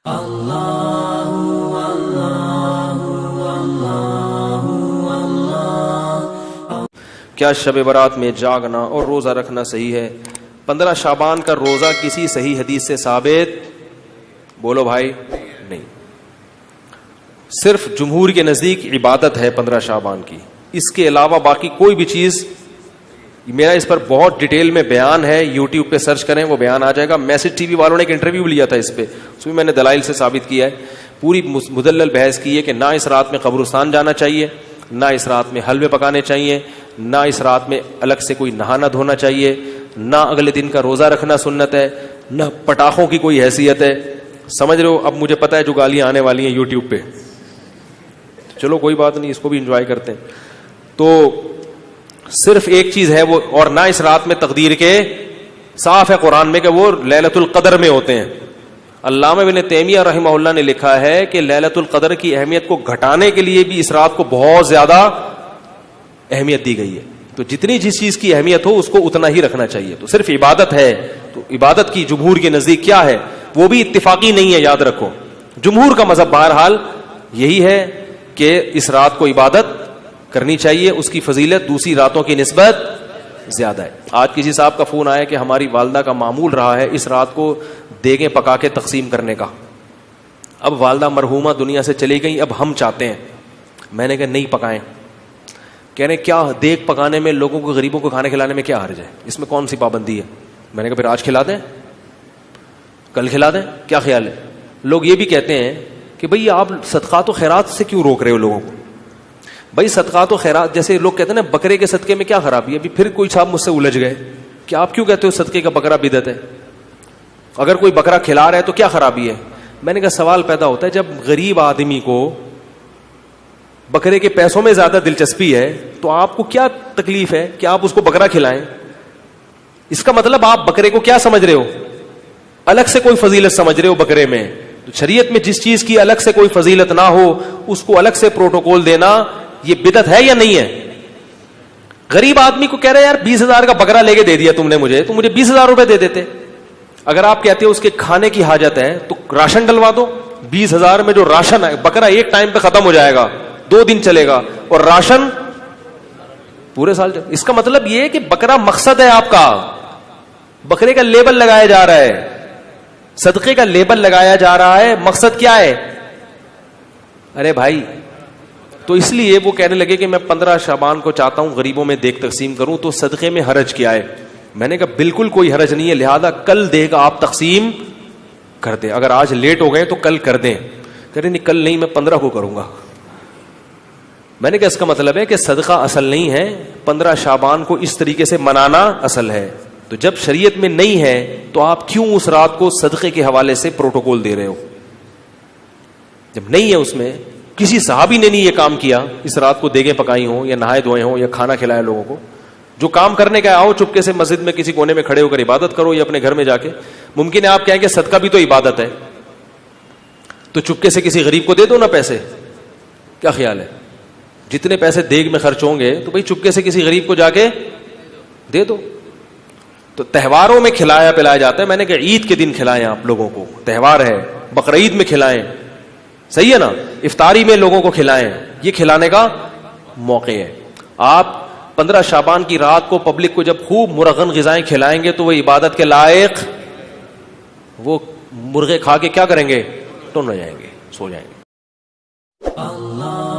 کیا شب برات میں جاگنا اور روزہ رکھنا صحیح ہے؟ 15 شعبان کا روزہ کسی صحیح حدیث سے ثابت بولو بھائی نہیں. صرف جمہور کے نزدیک عبادت ہے 15 شعبان کی، اس کے علاوہ باقی کوئی بھی چیز. میرا اس پر بہت ڈیٹیل میں بیان ہے، یوٹیوب پہ سرچ کریں وہ بیان آ جائے گا. میسج ٹی وی والوں نے ایک انٹرویو لیا تھا اس پہ، اس میں میں نے دلائل سے ثابت کیا ہے. پوری مدلل بحث کی ہے کہ نہ اس رات میں قبرستان جانا چاہیے، نہ اس رات میں حلوے پکانے چاہیے، نہ اس رات میں الگ سے کوئی نہانا دھونا چاہیے، نہ اگلے دن کا روزہ رکھنا سنت ہے، نہ پٹاخوں کی کوئی حیثیت ہے. سمجھ رہے ہو؟ اب مجھے پتا ہے جو گالیاں آنے والی ہیں یوٹیوب پہ، چلو کوئی بات نہیں، اس کو بھی انجوائے کرتے ہیں. تو صرف ایک چیز ہے وہ، اور نہ اس رات میں تقدیر کے، صاف ہے قرآن میں کہ وہ لیلۃ القدر میں ہوتے ہیں. علامہ ابن تیمیہ رحمہ اللہ نے لکھا ہے کہ لیلۃ القدر کی اہمیت کو گھٹانے کے لیے بھی اس رات کو بہت زیادہ اہمیت دی گئی ہے. تو جتنی جس چیز کی اہمیت ہو اس کو اتنا ہی رکھنا چاہیے. تو صرف عبادت ہے، تو عبادت کی جمہور کے نزدیک کیا ہے وہ بھی اتفاقی نہیں ہے، یاد رکھو. جمہور کا مذہب بہرحال یہی ہے کہ اس رات کو عبادت کرنی چاہیے، اس کی فضیلت دوسری راتوں کی نسبت زیادہ ہے. آج کسی صاحب کا فون آیا کہ ہماری والدہ کا معمول رہا ہے اس رات کو دیگیں پکا کے تقسیم کرنے کا. اب والدہ مرحومہ دنیا سے چلی گئی، اب ہم چاہتے ہیں. میں نے کہا نہیں پکائیں. کہہ رہے کیا دیگ پکانے میں، لوگوں کو غریبوں کو کھانے کھلانے میں کیا حرج ہے، اس میں کون سی پابندی ہے؟ میں نے کہا پھر آج کھلا دیں، کل کھلا دیں، کیا خیال ہے؟ لوگ یہ بھی کہتے ہیں کہ بھئی آپ صدقات و خیرات سے کیوں روک رہے ہو لوگوں کو؟ بھائی صدقات و خیرات، جیسے لوگ کہتے ہیں نا بکرے کے صدقے میں کیا خرابی ہے. ابھی پھر کوئی صاحب مجھ سے الجھ گئے کہ آپ کیوں کہتے ہو صدقے کا بکرا بدعت ہے؟ اگر کوئی بکرا کھلا رہا ہے تو کیا خرابی ہے؟ میں نے کہا سوال پیدا ہوتا ہے جب غریب آدمی کو بکرے کے پیسوں میں زیادہ دلچسپی ہے تو آپ کو کیا تکلیف ہے کہ آپ اس کو بکرا کھلائیں؟ اس کا مطلب آپ بکرے کو کیا سمجھ رہے ہو؟ الگ سے کوئی فضیلت سمجھ رہے ہو بکرے میں. تو شریعت میں جس چیز کی الگ سے کوئی فضیلت نہ ہو اس کو الگ سے پروٹوکول دینا یہ بدعت ہے یا نہیں ہے؟ غریب آدمی کو کہہ رہے یار 20,000 کا بکرا لے کے دے دیا تم نے مجھے، تو مجھے 20,000 روپے دے دیتے. اگر آپ کہتے ہو اس کے کھانے کی حاجت ہے تو راشن ڈلوا دو. 20,000 میں جو راشن ہے، بکرا ایک ٹائم پہ ختم ہو جائے گا، 2 دن چلے گا، اور راشن پورے سال چلے. اس کا مطلب یہ ہے کہ بکرا مقصد ہے آپ کا، بکرے کا لیبل لگایا جا رہا ہے، صدقے کا لیبل لگایا جا رہا ہے. مقصد کیا ہے؟ ارے بھائی، تو اس لیے وہ کہنے لگے کہ میں 15 شعبان کو چاہتا ہوں غریبوں میں دیگ تقسیم کروں، تو صدقے میں حرج کیا ہے؟ میں نے کہا بالکل کوئی حرج نہیں ہے، لہذا کل دیگ آپ تقسیم کر دیں. اگر آج لیٹ ہو گئے تو کل کر دیں. کہہ رہے نہیں کل نہیں، میں 15 کو کروں گا. میں نے کہا اس کا مطلب ہے کہ صدقہ اصل نہیں ہے، 15 شعبان کو اس طریقے سے منانا اصل ہے. تو جب شریعت میں نہیں ہے تو آپ کیوں اس رات کو صدقے کے حوالے سے پروٹوکول دے رہے ہو؟ جب نہیں ہے، اس میں کسی صحابی نے نہیں یہ کام کیا، اس رات کو دیگیں پکائی ہوں یا نہائے دھوئے ہوں یا کھانا کھلایا لوگوں کو. جو کام کرنے کا آؤ چپکے سے مسجد میں کسی کونے میں کھڑے ہو کر عبادت کرو یا اپنے گھر میں جا کے. ممکن ہے آپ کہیں کہ صدقہ بھی تو عبادت ہے، تو چپکے سے کسی غریب کو دے دو نا پیسے. کیا خیال ہے؟ جتنے پیسے دیگ میں خرچ ہوں گے تو بھئی چپکے سے کسی غریب کو جا کے دے دو. تو تہواروں میں کھلایا پلایا جاتا ہے. میں نے کہا عید کے دن کھلائیں آپ لوگوں کو، تہوار ہے، بقرعید میں کھلائیں، صحیح ہے نا، افطاری میں لوگوں کو کھلائیں، یہ کھلانے کا موقع ہے. آپ 15 شعبان کی رات کو پبلک کو جب خوب مرغن غذائیں کھلائیں گے تو وہ عبادت کے لائق، وہ مرغے کھا کے کیا کریں گے؟ ٹن ہو جائیں گے، سو جائیں گے. اللہ